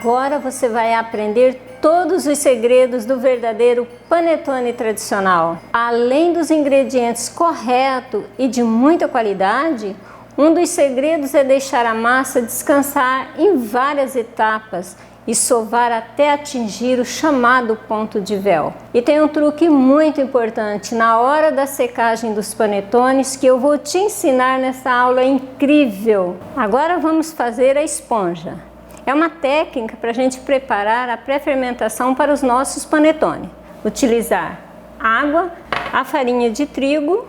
Agora você vai aprender todos os segredos do verdadeiro panetone tradicional. Além dos ingredientes corretos e de muita qualidade, um dos segredos é deixar a massa descansar em várias etapas e sovar até atingir o chamado ponto de véu. E tem um truque muito importante na hora da secagem dos panetones que eu vou te ensinar nessa aula incrível. Agora vamos fazer a esponja. É uma técnica para a gente preparar a pré-fermentação para os nossos panetones. Utilizar água, a farinha de trigo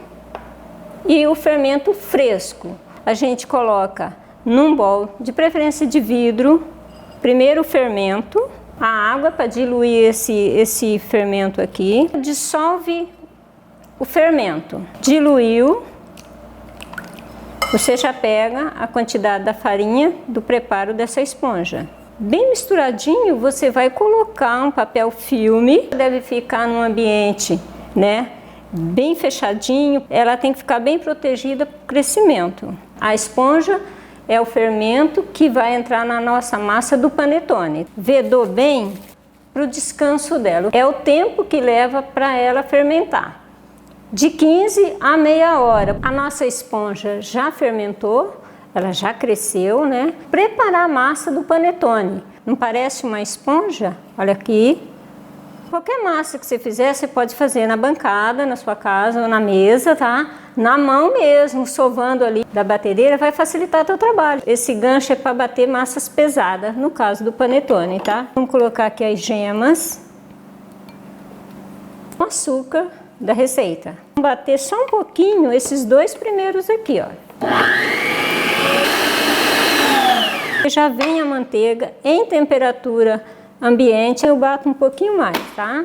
e o fermento fresco. A gente coloca num bol, de preferência de vidro, primeiro o fermento, a água para diluir esse fermento aqui. Dissolve o fermento. Diluiu. Você já pega a quantidade da farinha do preparo dessa esponja. Bem misturadinho, você vai colocar um papel filme. Deve ficar num ambiente, né, bem fechadinho. Ela tem que ficar bem protegida para o crescimento. A esponja é o fermento que vai entrar na nossa massa do panetone. Vedou bem para o descanso dela. É o tempo que leva para ela fermentar. De 15 a meia hora. A nossa esponja já fermentou, ela já cresceu, né? Preparar a massa do panetone. Não parece uma esponja? Olha aqui. Qualquer massa que você fizer, você pode fazer na bancada, na sua casa ou na mesa, tá? Na mão mesmo, sovando ali da batedeira, vai facilitar o teu trabalho. Esse gancho é para bater massas pesadas, no caso do panetone, tá? Vamos colocar aqui as gemas. O açúcar da receita. Vamos bater só um pouquinho esses dois primeiros aqui, ó. Já vem a manteiga em temperatura ambiente, eu bato um pouquinho mais, tá?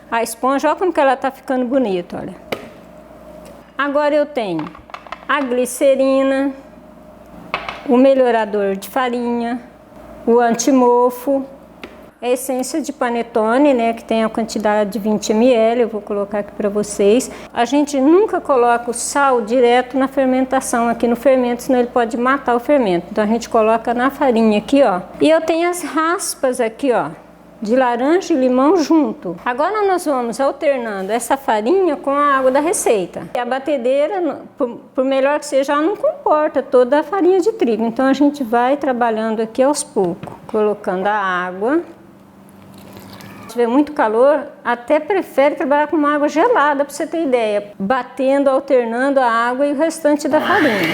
A esponja, olha como que ela tá ficando bonita, olha. Agora eu tenho a glicerina, o melhorador de farinha, o antimofo, a essência de panetone, né, que tem a quantidade de 20 ml, eu vou colocar aqui para vocês. A gente nunca coloca o sal direto na fermentação, aqui no fermento, senão ele pode matar o fermento. Então a gente coloca na farinha aqui, ó. E eu tenho as raspas aqui, ó, de laranja e limão junto. Agora nós vamos alternando essa farinha com a água da receita. E a batedeira, por melhor que seja, ela não comporta toda a farinha de trigo. Então a gente vai trabalhando aqui aos poucos, colocando a água. Se tiver muito calor, até prefere trabalhar com uma água gelada, para você ter ideia. Batendo, alternando a água e o restante da farinha.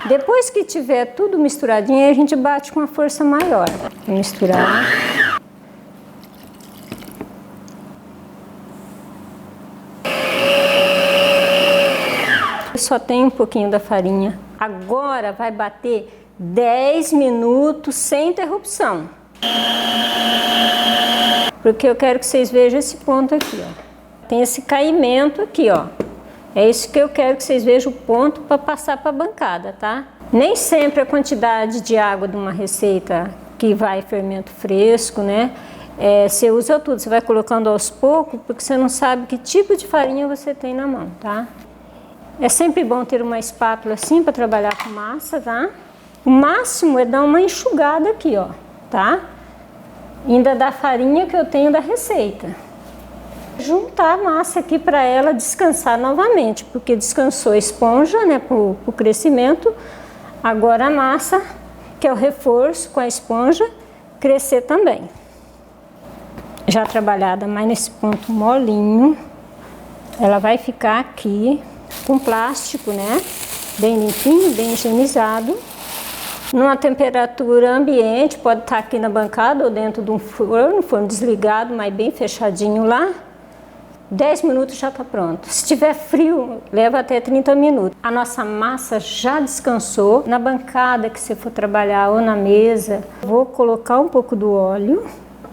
Depois que tiver tudo misturadinho, a gente bate com uma força maior. Vou misturar. Só tem um pouquinho da farinha. Agora vai bater 10 minutos sem interrupção. Porque eu quero que vocês vejam esse ponto aqui, ó. Tem esse caimento aqui, ó. É isso que eu quero que vocês vejam o ponto para passar para a bancada, tá? Nem sempre a quantidade de água de uma receita que vai fermento fresco, né? Você usa tudo, você vai colocando aos poucos, porque você não sabe que tipo de farinha você tem na mão, tá? É sempre bom ter uma espátula assim para trabalhar com massa, tá? O máximo é dar uma enxugada aqui, ó, tá? Ainda da farinha que eu tenho da receita. Juntar a massa aqui para ela descansar novamente, porque descansou a esponja, né, pro crescimento. Agora a massa, que é o reforço com a esponja, crescer também. Já trabalhada mais nesse ponto molinho, ela vai ficar aqui com plástico, né, bem limpinho, bem higienizado. Numa temperatura ambiente, pode estar aqui na bancada ou dentro de um forno desligado, mas bem fechadinho lá. 10 minutos já está pronto. Se tiver frio, leva até 30 minutos. A nossa massa já descansou. Na bancada que você for trabalhar ou na mesa, vou colocar um pouco do óleo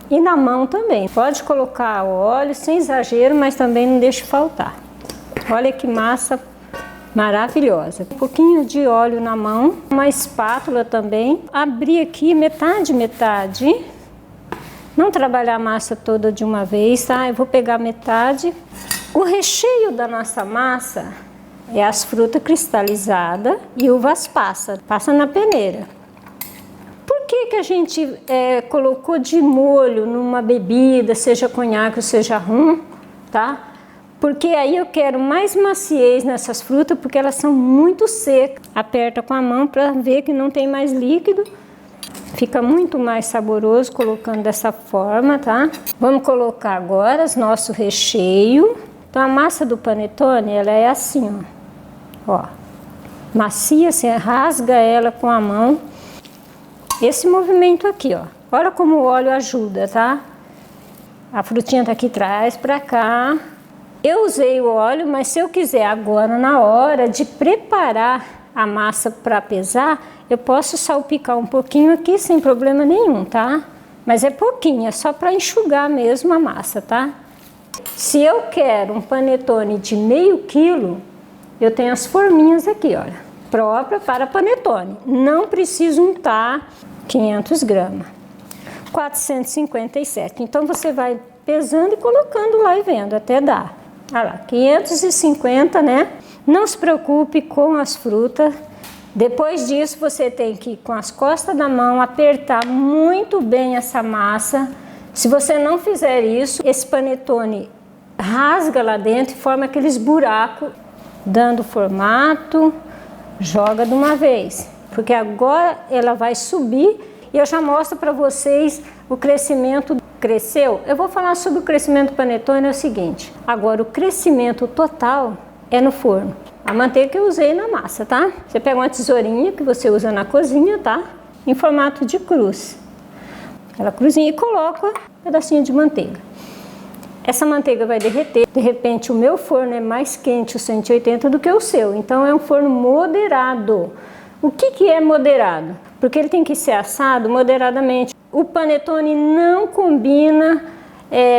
e na mão também. Pode colocar óleo sem exagero, mas também não deixe faltar. Olha que massa maravilhosa. Um pouquinho de óleo na mão, uma espátula também. Abrir aqui metade, metade. Não trabalhar a massa toda de uma vez, tá? Eu vou pegar metade. O recheio da nossa massa é as frutas cristalizadas e uvas passas. Passa na peneira. que a gente colocou de molho numa bebida, seja conhaque ou seja rum, tá? Porque aí eu quero mais maciez nessas frutas, porque elas são muito secas. Aperta com a mão para ver que não tem mais líquido. Fica muito mais saboroso colocando dessa forma, tá? Vamos colocar agora o nosso recheio. Então a massa do panetone, ela é assim, ó. Macia, você rasga ela com a mão. Esse movimento aqui, ó. Olha como o óleo ajuda, tá? A frutinha tá aqui atrás, pra cá. Eu usei o óleo, mas se eu quiser agora, na hora de preparar a massa para pesar, eu posso salpicar um pouquinho aqui sem problema nenhum, tá? Mas é pouquinho, é só para enxugar mesmo a massa, tá? Se eu quero um panetone de meio quilo, eu tenho as forminhas aqui, olha, própria para panetone. Não preciso untar 500 gramas. 457. Então você vai pesando e colocando lá e vendo até dar. Olha lá, 550, né? Não se preocupe com as frutas. Depois disso, você tem que, com as costas da mão, apertar muito bem essa massa. Se você não fizer isso, esse panetone rasga lá dentro e forma aqueles buracos, dando formato, joga de uma vez. Porque agora ela vai subir e eu já mostro para vocês o crescimento. Cresceu? Eu vou falar sobre o crescimento do panetone, é o seguinte. Agora, o crescimento total é no forno. A manteiga que eu usei na massa, tá? Você pega uma tesourinha que você usa na cozinha, tá? Em formato de cruz. Aquela cruzinha e coloca um pedacinho de manteiga. Essa manteiga vai derreter. De repente, o meu forno é mais quente, o 180, do que o seu. Então, é um forno moderado. O que é moderado? Porque ele tem que ser assado moderadamente. O panetone não combina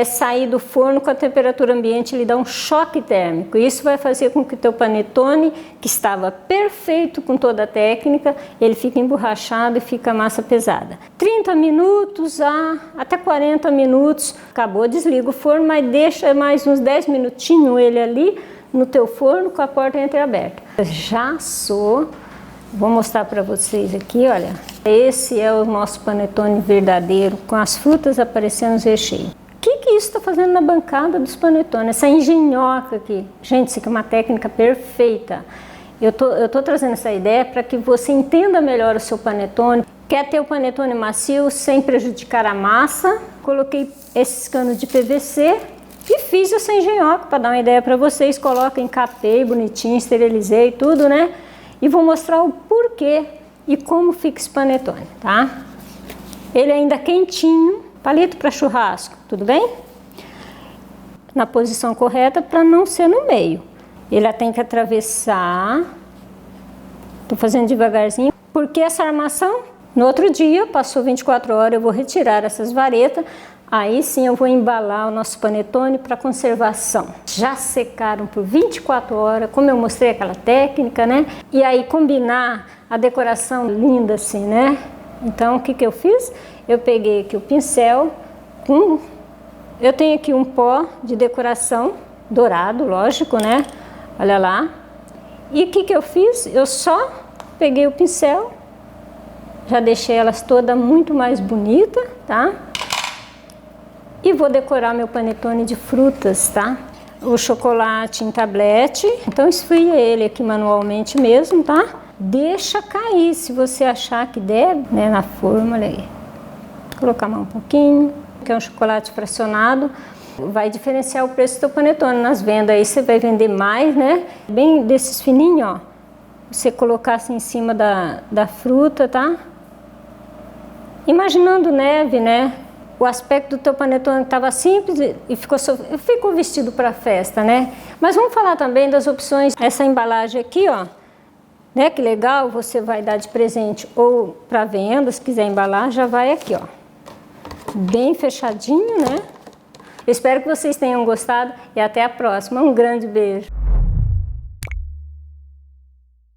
sair do forno com a temperatura ambiente, ele dá um choque térmico. Isso vai fazer com que o teu panetone, que estava perfeito com toda a técnica, ele fica emborrachado e fica a massa pesada. 30 minutos até 40 minutos, acabou, desliga o forno, mas deixa mais uns 10 minutinhos ele ali no teu forno com a porta entreaberta. Já assou. Vou mostrar para vocês aqui, olha. Esse é o nosso panetone verdadeiro, com as frutas aparecendo nos recheios. O que isso está fazendo na bancada dos panetones? Essa engenhoca aqui. Gente, isso aqui é uma técnica perfeita. Eu tô trazendo essa ideia para que você entenda melhor o seu panetone. Quer ter o panetone macio sem prejudicar a massa? Coloquei esses canos de PVC e fiz essa engenhoca para dar uma ideia para vocês. Coloco, encapei bonitinho, esterilizei tudo, né? E vou mostrar o porquê e como fica esse panetone, tá? Ele ainda quentinho, palito para churrasco, tudo bem? Na posição correta para não ser no meio. Ele tem que atravessar, tô fazendo devagarzinho, porque essa armação, no outro dia, passou 24 horas, eu vou retirar essas varetas, aí sim eu vou embalar o nosso panetone para conservação. Já secaram por 24 horas, como eu mostrei aquela técnica, né? E aí combinar a decoração linda assim, né? Então o que eu fiz? Eu peguei aqui o pincel, eu tenho aqui um pó de decoração, dourado, lógico, né? Olha lá. E o que eu fiz? Eu só peguei o pincel, já deixei elas todas muito mais bonitas, tá? E vou decorar meu panetone de frutas, tá? O chocolate em tablete. Então esfria ele aqui manualmente mesmo, tá? Deixa cair se você achar que deve, né? Na forma, olha aí. Vou colocar mais um pouquinho, que é um chocolate fracionado. Vai diferenciar o preço do teu panetone nas vendas. Aí você vai vender mais, né? Bem desses fininhos, ó. Você colocar assim em cima da fruta, tá? Imaginando neve, né? O aspecto do teu panetone estava simples e ficou vestido para festa, né? Mas vamos falar também das opções. Essa embalagem aqui, ó, né? Que legal, você vai dar de presente ou para venda, se quiser embalar, já vai aqui, ó. Bem fechadinho, né? Eu espero que vocês tenham gostado e até a próxima. Um grande beijo.